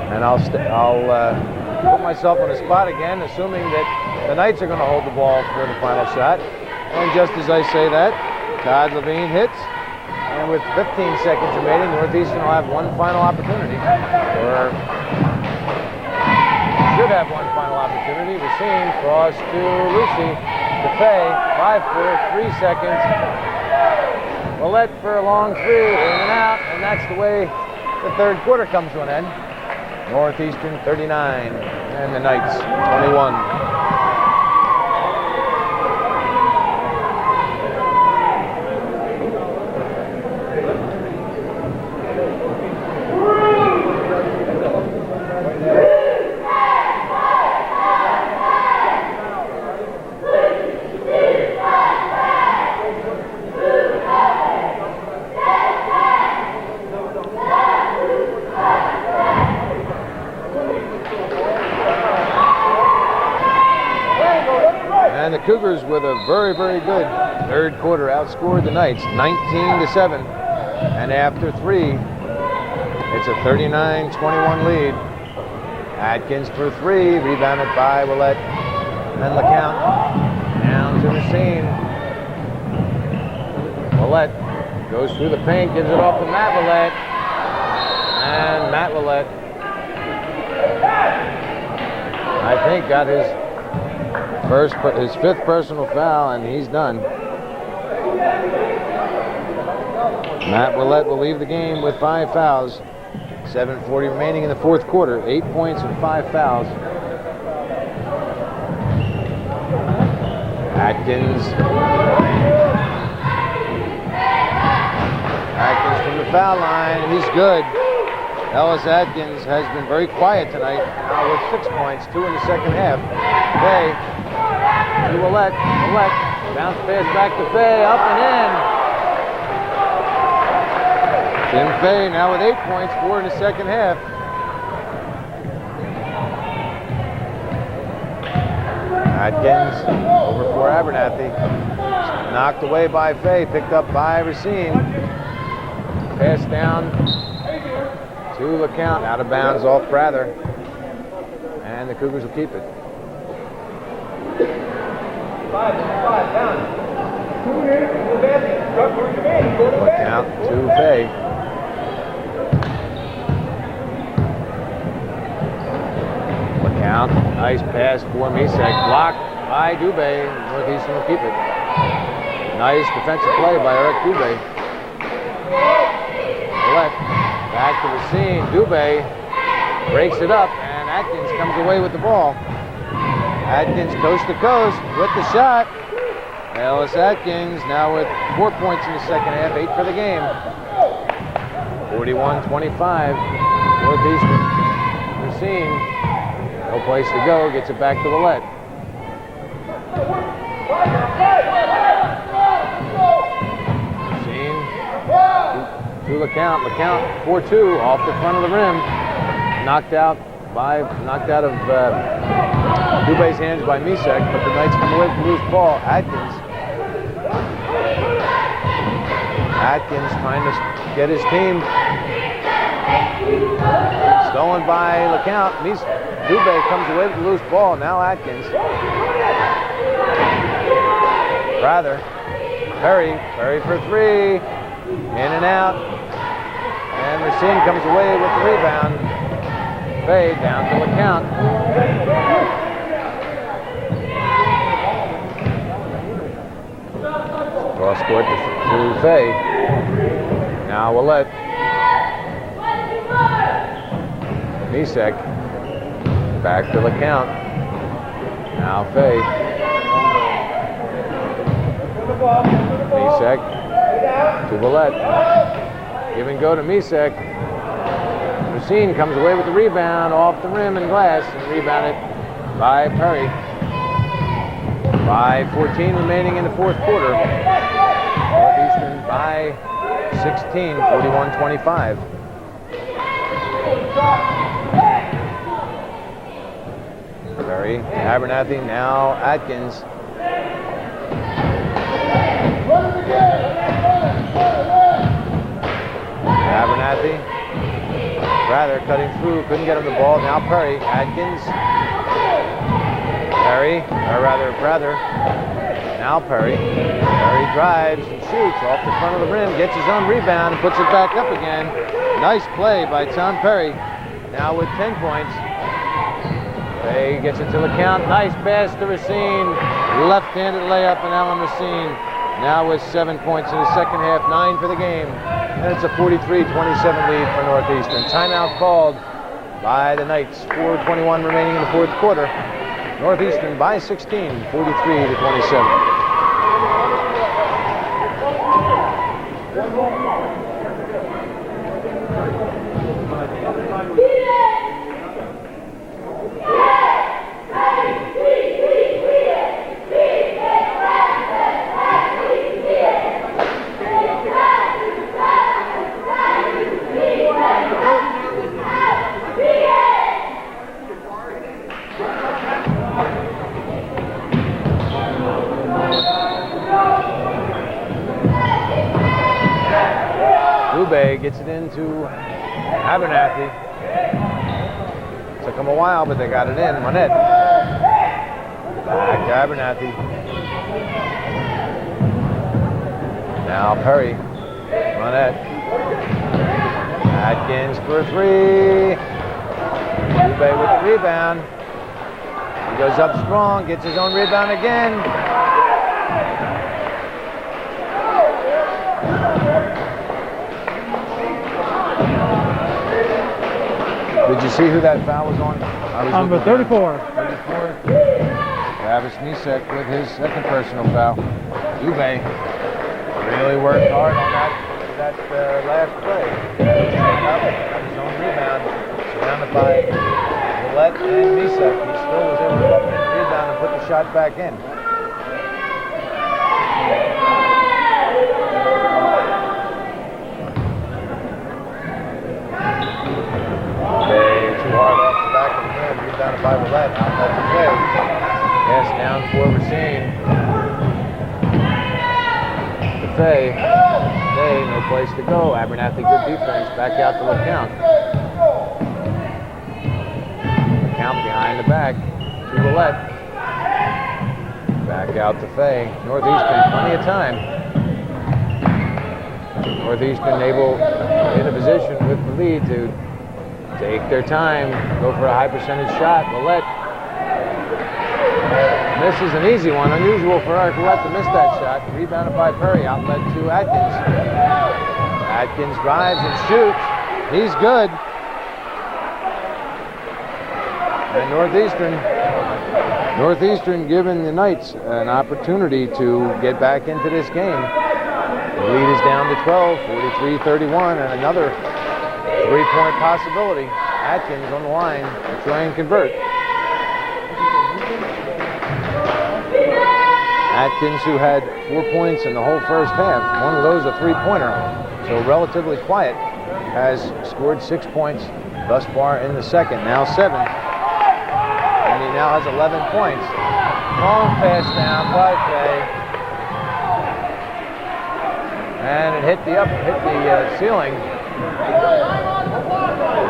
And I'll put myself on the spot again, assuming that the Knights are going to hold the ball for the final shot. And just as I say that, Todd Levine hits. And with 15 seconds remaining, Northeastern will have one final opportunity. Or should have one final opportunity. Racine cross to Lucy. DeFay, 5-4, 3 seconds. Willett for a long three, in and out, and that's the way the third quarter comes to an end. Northeastern 39, and the Knights 21. And the Cougars, with a very, very good third quarter, outscored the Knights 19-7. And after three, it's a 39-21 lead. Atkins for three, rebounded by Willett. And LeCount down to Racine. Willett goes through the paint, gives it off to Matt Willett. And Matt Willett, I think, got his fifth personal foul, and he's done. Matt Willett will leave the game with 5 fouls. 7:40 remaining in the fourth quarter. 8 points and 5 fouls. Atkins from the foul line, and he's good. Ellis Atkins has been very quiet tonight, now with 6 points, 2 in the second half. Fay to Willett. Willett, bounce pass back to Fay, up and in. Tim Fay now with 8 points, 4 in the second half. Atkins over for Abernathy. Knocked away by Fay, picked up by Racine. Pass down to LeCount, out of bounds off Prather. And the Cougars will keep it. 5 down. LeCount to Fay. LeCount, nice pass for Misek. Blocked by Dubé. Northeastern will keep it. Nice defensive play by Eric Dubé. Left, back to Racine. Dubé breaks it up, and Atkins comes away with the ball. Atkins coast to coast with the shot. Ellis Atkins now with 4 points in the second half, 8 for the game. 41-25. Northeastern. Racine, no place to go, gets it back to Willett. Racine to LeCount. LeCount 4-2 off the front of the rim. Knocked out of Dubé's hands by Misek, but the Knights come away with the loose ball. Atkins trying to get his team. Stolen by LeCount. Dubé comes away with the loose ball. Now Atkins. Rather. Perry for three. In and out. And Racine comes away with the rebound. Fay down to LeCount. Cross court to Fay. Now Willett. Misek. Back to LeCount. Now Fay. Misek to Willett. Give and go to Misek. Racine comes away with the rebound off the rim and glass, and rebounded by Perry. 5:14 remaining in the fourth quarter. Northeastern by 16, 41-25. Perry, Abernathy, now Atkins. Abernathy, Rather cutting through, couldn't get him the ball. Now Perry, Atkins. Perry, or rather, now Perry. Perry drives and shoots off the front of the rim, gets his own rebound and puts it back up again. Nice play by Tom Perry. Now with 10 points. He gets into the count. Nice pass to Racine. Left-handed layup, and Alan Racine now with 7 points in the second half, 9 for the game. And it's a 43-27 lead for Northeastern. Timeout called by the Knights. 4:21 remaining in the fourth quarter. Northeastern by 16, 43-27. Gets it into Abernathy. Took him a while, but they got it in. Monette. Back to Abernathy. Now Perry. Monette. Atkins for three. Dubé with the rebound. He goes up strong, gets his own rebound again. Did you see who that foul was on? Number 34. 34. Travis Misek with his second personal foul. Dubé really worked hard on that last play. Got his own rebound, surrounded by Willett and Misek. He still was able to get the rebound and put the shot back in. Too hard off the back of the rim, rebounded by Willett, outlet to Fay. Pass down for Racine. To Fay. Fay, no place to go. Abernathy, good defense, back out to LeCount. LeCount behind the back to Willett. Back out to Fay. Northeastern, plenty of time. Northeastern able in a position with the lead to take their time, go for a high percentage shot. Willett misses an easy one. Unusual for Eric Willett to miss that shot. Rebounded by Perry, outlet to Atkins. Atkins drives and shoots. He's good. And Northeastern giving the Knights an opportunity to get back into this game. The lead is down to 12, 43-31, and another three-point possibility. Atkins on the line to try and convert. Atkins, who had 4 points in the whole first half, one of those a three-pointer, so relatively quiet, has scored 6 points thus far in the second, now 7. And he now has 11 points. Long pass down by Fay. And it hit the ceiling.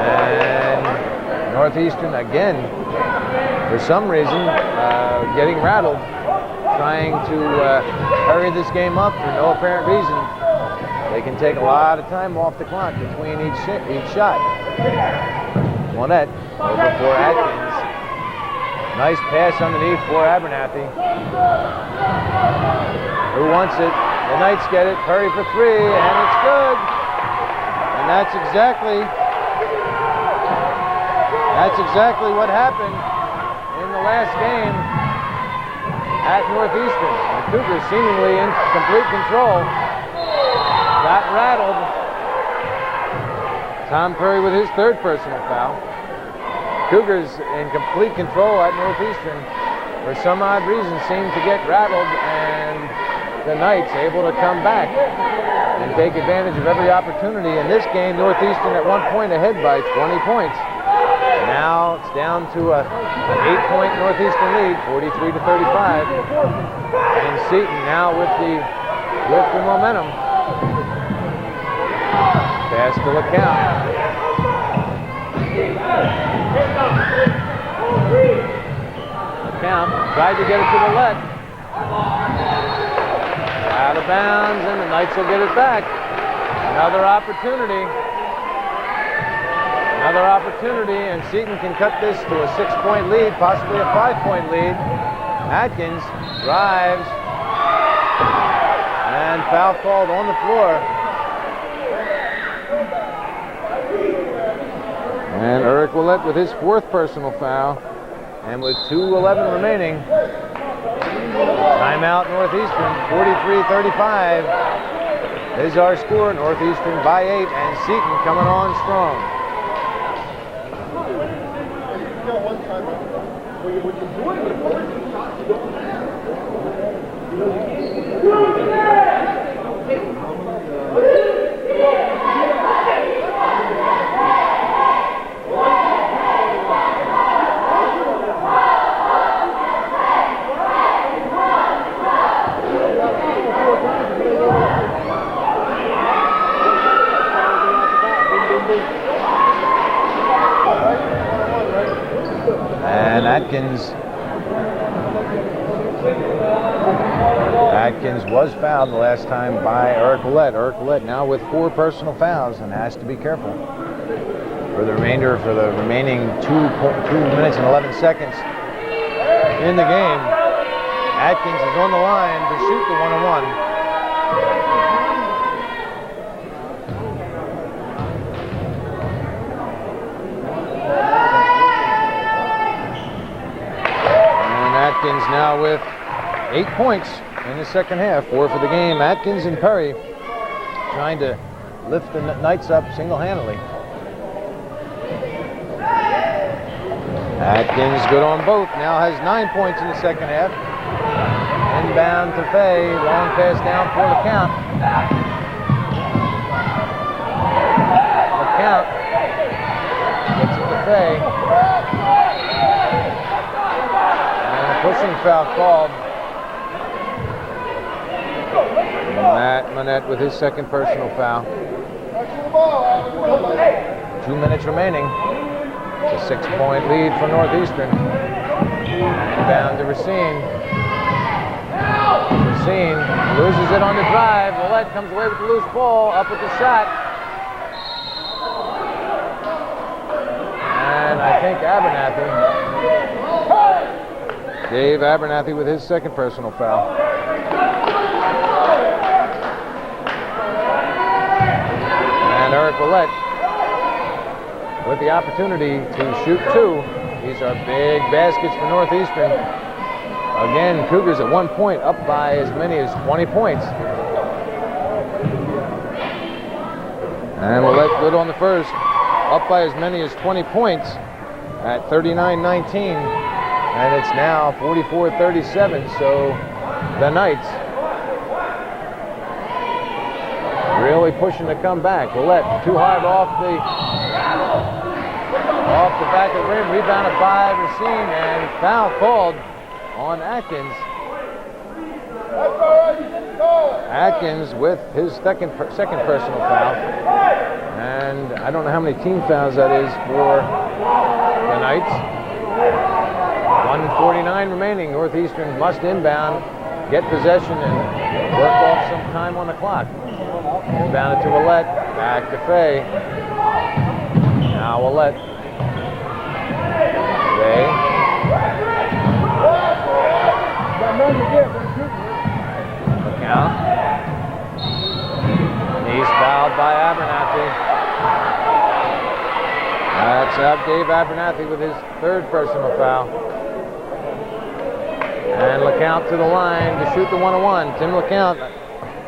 And Northeastern again, for some reason, getting rattled, trying to hurry this game up for no apparent reason. They can take a lot of time off the clock between each shot. Monette over for Atkins. Nice pass underneath for Abernathy. Who wants it? The Knights get it. Perry for three, and it's good. And that's exactly what happened in the last game at Northeastern. The Cougars seemingly in complete control. Got rattled. Tom Perry with his third personal foul. Cougars in complete control at Northeastern. for some odd reason, seemed to get rattled, and the Knights able to come back and take advantage of every opportunity. In this game, Northeastern at one point ahead by 20 points. Now it's down to an 8-point Northeastern lead, 43 to 35. And Seton now with the momentum. Pass to LeCount. LeCount tried to get it to the left. Out of bounds, and the Knights will get it back. Another opportunity, and Seton can cut this to a 6-point lead, possibly a 5-point lead. Atkins drives, and foul called on the floor. And Eric Willett with his 4th personal foul, and with 2:11 remaining. Timeout Northeastern, 43-35 is our score. Northeastern by 8, and Seton coming on strong. And Atkins was fouled the last time by Eric Willett. Eric Willett now with 4 personal fouls and has to be careful for the remaining 2 minutes and 11 seconds in the game. Atkins is on the line to shoot the 1-on-1. Atkins now with 8 points in the second half, 4 for the game. Atkins and Perry trying to lift the Knights up single-handedly. Atkins good on both, now has 9 points in the second half. Inbound to Fay, long pass down for LeCount. LeCount gets it to Fay. Pushing foul called. Matt Monette with his 2nd personal foul. 2 minutes remaining. It's a 6-point lead for Northeastern. Down to Racine. Racine loses it on the drive. Willett comes away with the loose ball, up with the shot. And I think Abernathy. Dave Abernathy with his 2nd personal foul. And Eric Willett with the opportunity to shoot 2. These are big baskets for Northeastern. Again, Cougars at one point up by as many as 20 points. And Willett good on the first, up by as many as 20 points at 39-19. And it's now 44-37, so the Knights really pushing to come back. Willett too hard off the back of the rim, rebounded by Racine, and foul called on Atkins. Atkins with his second personal foul. And I don't know how many team fouls that is for the Knights. 1:49 remaining. Northeastern must inbound, get possession, and work off some time on the clock. Inbounded to Willett, back to Fay. Now Willett. Fay. LeCount. He's fouled by Abernathy. That's up Dave Abernathy with his 3rd personal foul. And LeCount to the line to shoot the 1-on-1. Tim LeCount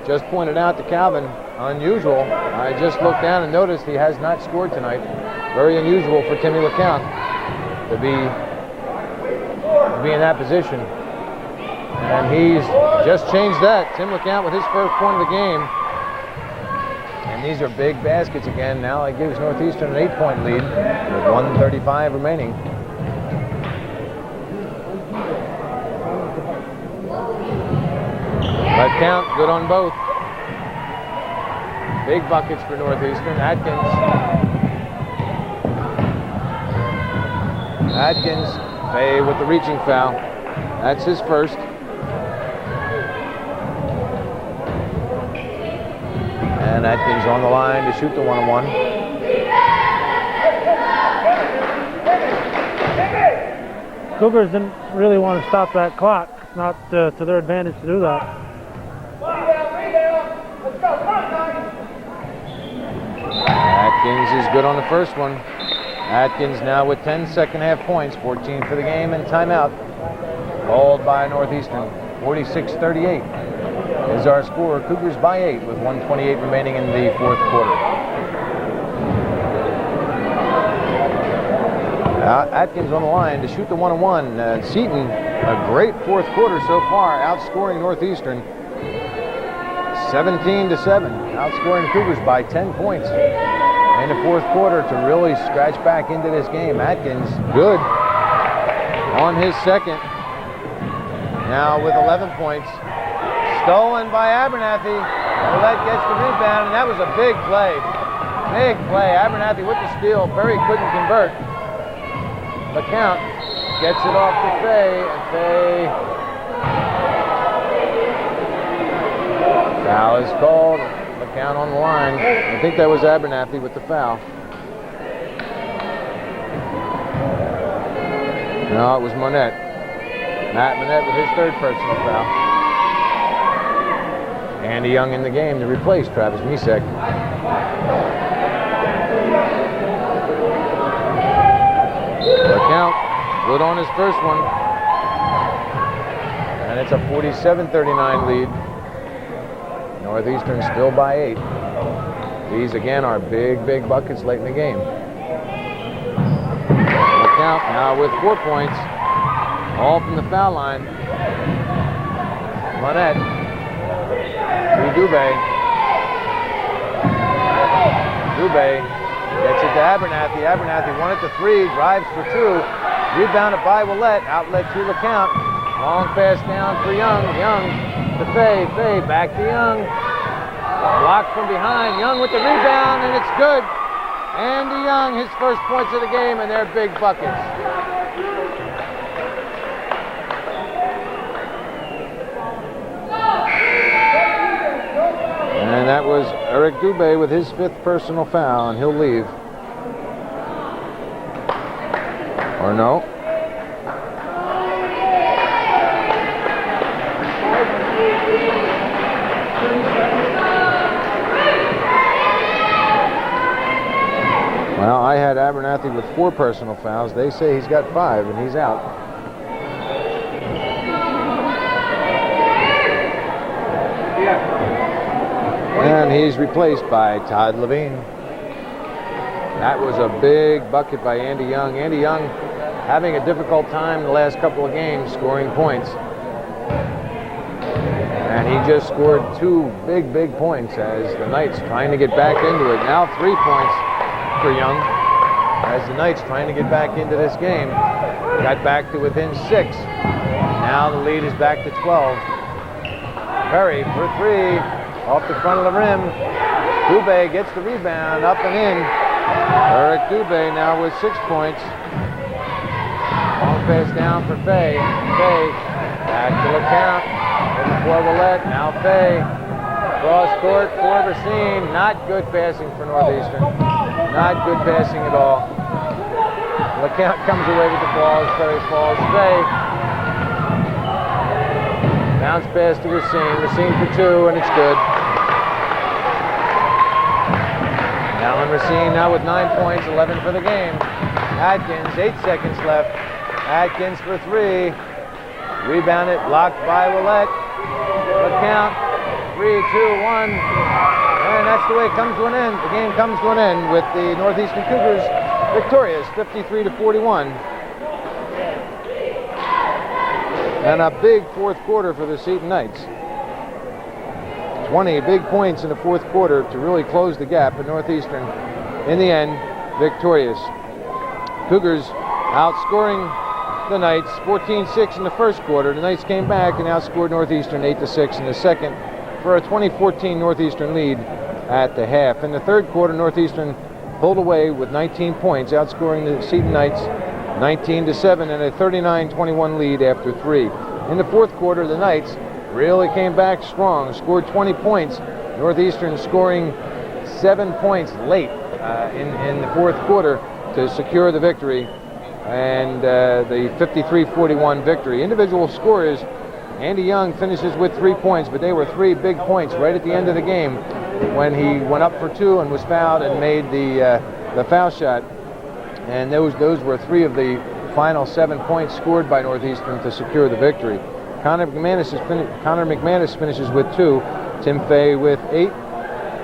just pointed out to Calvin, unusual. I just looked down and noticed he has not scored tonight. Very unusual for Timmy LeCount to be to be in that position. And he's just changed that. Tim LeCount with his first point of the game. And these are big baskets again. Now it gives Northeastern an 8-point lead with 1:35 remaining. LeCount good on both. Big buckets for Northeastern. Atkins, Fay with the reaching foul. That's his first. And Atkins on the line to shoot the 1-on-1. Cougars didn't really want to stop that clock. It's not to their advantage to do that. Atkins is good on the first one. Atkins now with 10 second half points, 14 for the game, and timeout. Called by Northeastern. 46-38 is our score. Cougars by 8 with 1:28 remaining in the fourth quarter. Atkins on the line to shoot the 1-on-1. Seton, a great fourth quarter so far, outscoring Northeastern 17-7, outscoring Cougars by 10 points in the fourth quarter to really scratch back into this game. Atkins good on his second, now with 11 points. Stolen by Abernathy. Ouellette gets the rebound, and that was a big play. Big play. Abernathy with the steal. Perry couldn't convert. LeCount gets it off to Fay, and Fay. Foul is called. LeCount on the line. I think that was Abernathy with the foul. No, it was Monette. Matt Monette with his third personal foul. Andy Young in the game to replace Travis Misek. LeCount good on his first one. And it's a 47-39 lead. Northeastern still by 8. These again are big, big buckets late in the game. LeCount now with 4 points, all from the foul line. Monette to Dubé. Dubé gets it to Abernathy. Abernathy wanted the 3, drives for 2, rebounded by Ouellette, outlet to LeCount. Long pass down for Young. Young to Fay. Fay back to Young. Blocked from behind. Young with the rebound, and it's good. Andy Young, his first points of the game, and they're big buckets. And that was Eric Dubé with his 5th personal foul, and he'll leave. Or no. Well, I had Abernathy with 4 personal fouls. They say he's got 5, and he's out. And he's replaced by Todd Levine. That was a big bucket by Andy Young. Andy Young having a difficult time the last couple of games scoring points. And he just scored 2 big, big points as the Knights trying to get back into it. Now 3 points for Young as the Knights trying to get back into this game. Got back to within 6. Now the lead is back to 12. Perry for 3 off the front of the rim. Dubé gets the rebound up and in. Eric Dubé now with 6 points. Long pass down for Fay. Fay back to LeCount. For Ouellette. Now Fay. Cross court for Racine. Not good passing for Northeastern. Not good passing at all. LeCount comes away with the ball as Perry falls. Fay. Bounce pass to Racine. Racine for 2, and it's good. Alan Racine now with 9 points, 11 for the game. Atkins, 8 seconds left. Atkins for 3. Rebounded, blocked by Ouellette. LeCount, 3, 2, 1. And that's the way it comes to an end. The game comes to an end with the Northeastern Cougars victorious, 53-41. And a big fourth quarter for the Seton Knights. 20 big points in the fourth quarter to really close the gap, but Northeastern, in the end, victorious. Cougars outscoring the Knights 14-6 in the first quarter. The Knights came back and outscored Northeastern 8-6 in the second for a 20-14 Northeastern lead at the half. In the third quarter, Northeastern pulled away with 19 points, outscoring the Seton Knights 19-7 and a 39-21 lead after 3. In the fourth quarter, the Knights really came back strong, scored 20 points. Northeastern scoring 7 points late in the fourth quarter to secure the victory and the 53-41 victory. Individual scorers, Andy Young finishes with 3 points, but they were 3 big points right at the end of the game when he went up for 2 and was fouled and made the foul shot. And those were 3 of the final 7 points scored by Northeastern to secure the victory. Connor McManus finishes with 2, Tim Fay with 8,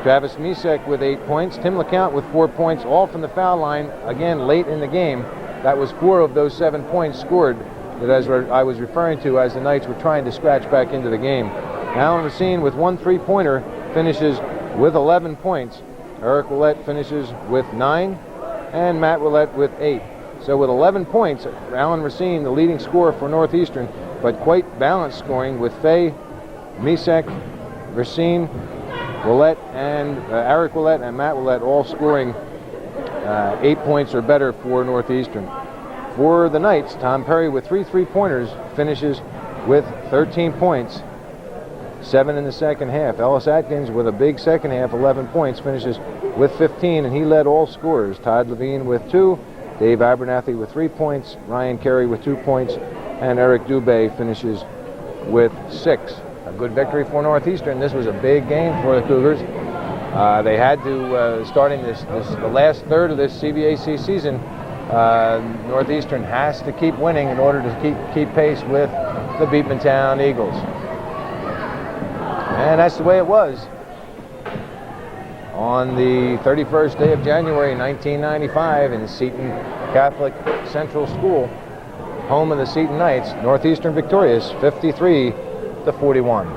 Travis Misek with 8 points, Tim LeCount with 4 points, all from the foul line, again late in the game. That was 4 of those 7 points scored that, as I was referring to, as the Knights were trying to scratch back into the game. Alan Racine with 1 3-pointer finishes with 11 points. Eric Willett finishes with 9, and Matt Willett with 8. So with 11 points, Alan Racine, the leading scorer for Northeastern, but quite balanced scoring with Fay, Misek, Racine, Willett, and Eric Willett and Matt Willett all scoring 8 points or better for Northeastern. For the Knights, Tom Perry with 3 3-pointers finishes with 13 points, 7 in the second half. Ellis Atkins with a big second half, 11 points, finishes with 15, and he led all scorers. Todd Levine with 2, Dave Abernathy with 3 points, Ryan Carey with 2 points, and Eric Dubé finishes with 6. A good victory for Northeastern. This was a big game for the Cougars. They had to, starting the last third of this CVAC season, Northeastern has to keep winning in order to keep pace with the Beekmantown Eagles. And that's the way it was. On the 31st day of January 1995 in Seton Catholic Central School, home of the Seton Knights, Northeastern victorious 53-41.